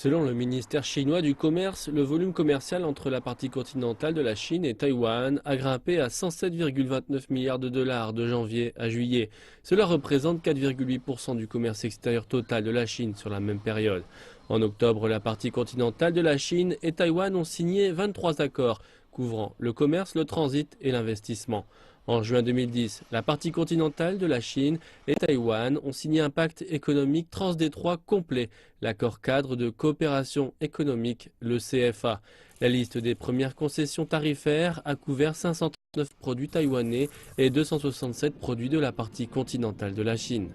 Selon le ministère chinois du commerce, le volume commercial entre la partie continentale de la Chine et Taïwan a grimpé à 107,29 milliards de dollars de janvier à juillet. Cela représente 4,8% du commerce extérieur total de la Chine sur la même période. En octobre, la partie continentale de la Chine et Taïwan ont signé 23 accords couvrant le commerce, le transit et l'investissement. En juin 2010, la partie continentale de la Chine et Taïwan ont signé un pacte économique transdétroit complet, l'accord cadre de coopération économique, le CFA. La liste des premières concessions tarifaires a couvert 539 produits taïwanais et 267 produits de la partie continentale de la Chine.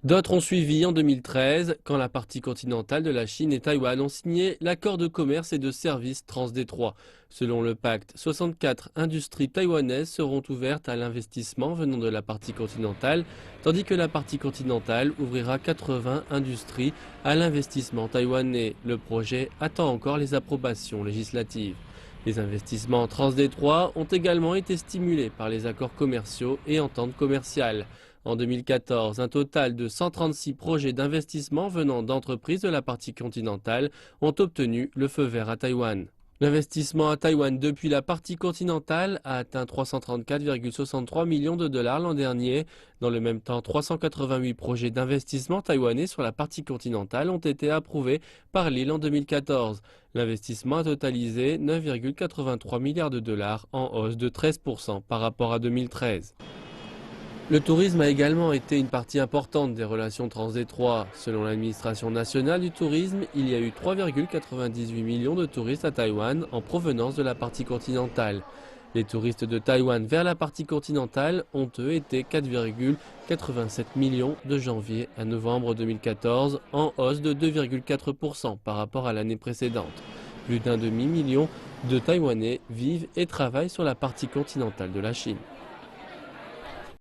D'autres ont suivi en 2013, quand la partie continentale de la Chine et Taïwan ont signé l'accord de commerce et de services transdétroit. Selon le pacte, 64 industries taïwanaises seront ouvertes à l'investissement venant de la partie continentale, tandis que la partie continentale ouvrira 80 industries à l'investissement taïwanais. Le projet attend encore les approbations législatives. Les investissements transdétroits ont également été stimulés par les accords commerciaux et ententes commerciales. En 2014, un total de 136 projets d'investissement venant d'entreprises de la partie continentale ont obtenu le feu vert à Taïwan. L'investissement à Taïwan depuis la partie continentale a atteint 334,63 millions de dollars l'an dernier. Dans le même temps, 388 projets d'investissement taïwanais sur la partie continentale ont été approuvés par l'île en 2014. L'investissement a totalisé 9,83 milliards de dollars, en hausse de 13% par rapport à 2013. Le tourisme a également été une partie importante des relations transdétroites. Selon l'administration nationale du tourisme, il y a eu 3,98 millions de touristes à Taïwan en provenance de la partie continentale. Les touristes de Taïwan vers la partie continentale ont eux été 4,87 millions de janvier à novembre 2014, en hausse de 2,4% par rapport à l'année précédente. Plus d'un demi-million de Taïwanais vivent et travaillent sur la partie continentale de la Chine.